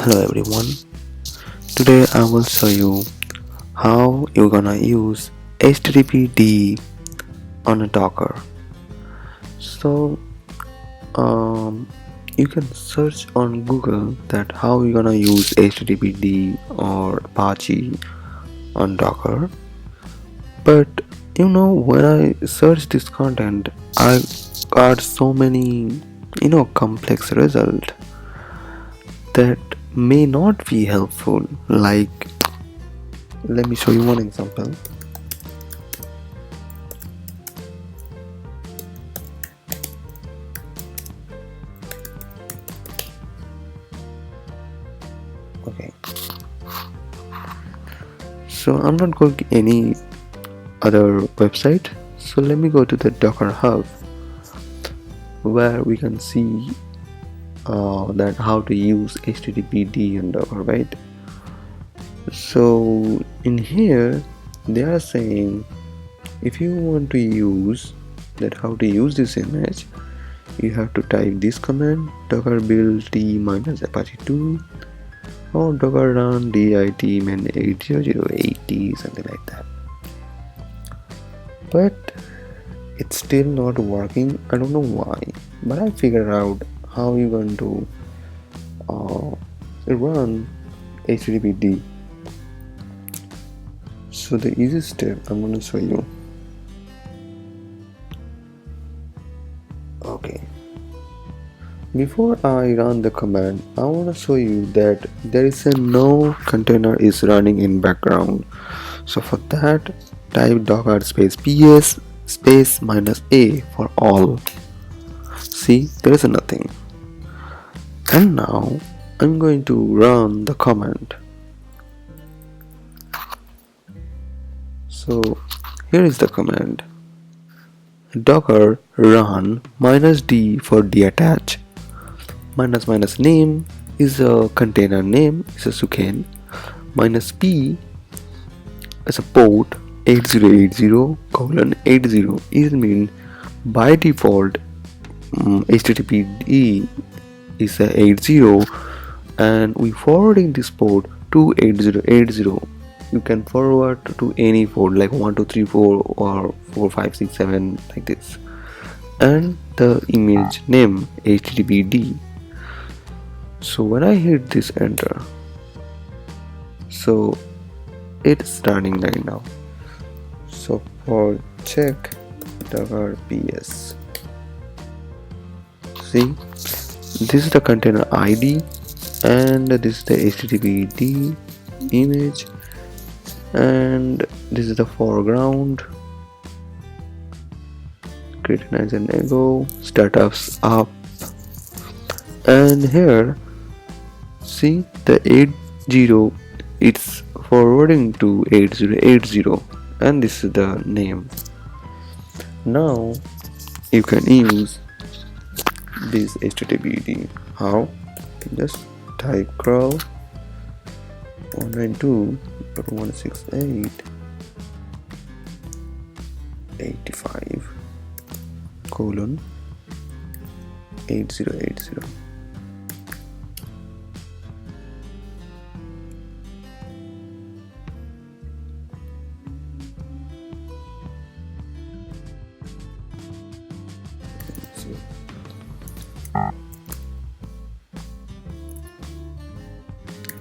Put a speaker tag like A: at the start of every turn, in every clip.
A: Hello everyone. Today I will show you how you're gonna use HTTPD on a Docker. So you can search on Google that how you're gonna use HTTPD or Apache on Docker. But when I search this content, I got so many complex result that may not be helpful. Like, let me show you one example. Okay, so I'm not going to any other website, so let me go to the Docker Hub where we can see that how to use HTTPD and Docker, right? So in here they are saying if you want to use that how to use this image, you have to type this command docker build t minus apache 2 or docker run dit min 80080 something like that. But it's still not working. I don't know why, but I figured out how you're going to run HTTPD. So the easiest step I'm going to show you. Okay, before I run the command, I want to show you that there is a no container is running in background. So for that, type docker space ps space minus a for all. See, there is nothing. And now I'm going to run the command. So here is the command. Docker run minus d for detach. Minus minus name is a container name, is a sucane. Minus p is a port 8080 colon 80 is mean by default HTTPD is a 80 and we forwarding this port to 8080. You can forward to any port like 1234 or 4567 like this, and the image name HTTPD. So when I hit this enter, so it's running right now. So for check docker ps, see, this is the container ID and this is the HTTPD image and this is the foreground. Create an ego startups up, and here see the 80 it's forwarding to 8080 and this is the name. Now you can use this HTTPD. How? Just type curl 192.168.85 colon 8080.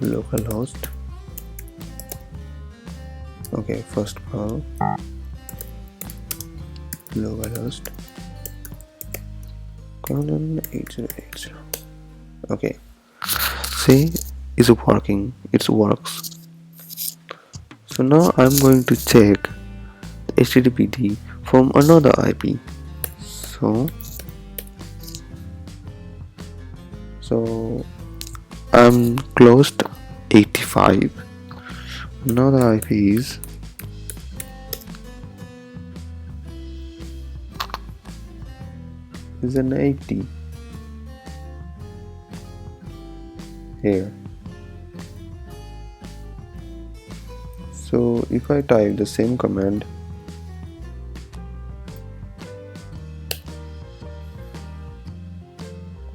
A: Localhost. Okay, first call localhost colon 8080. Okay, see, it's working, it works. So now I'm going to check the HTTPD from another IP. So I'm closed 85. Now the IP is an 80 here. So if I type the same command,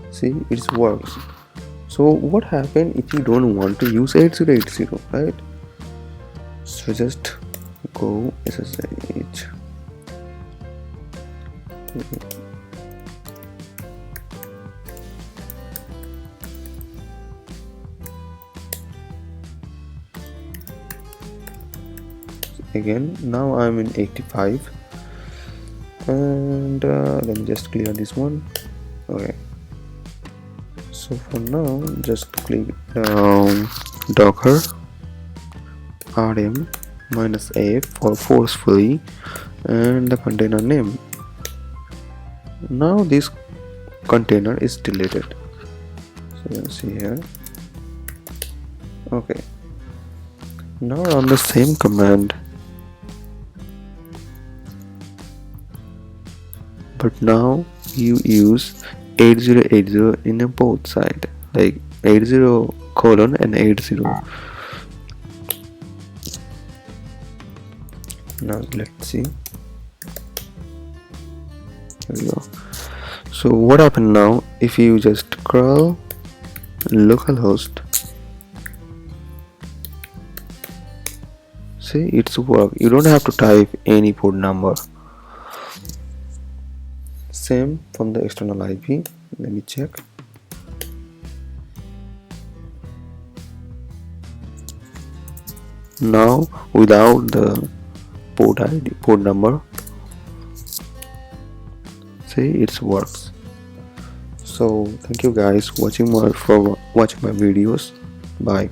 A: see, it works. So what happens if you don't want to use 8080, right? So just go SSH. Again, now I'm in 85, and let me just clear this one. Okay, so for now just click down docker rm -a for forcefully and the container name. Now this container is deleted, so you can see here. Okay, now run the same command, but now you use 8080 in a both side, like 80 colon and 80. Now let's see. Here we go. So what happened now if you just curl localhost? See, it's work. You don't have to type any port number. Same from the external IP. Let me check. Now without the port ID, port number, see, it works. So thank you guys for watching my videos. Bye.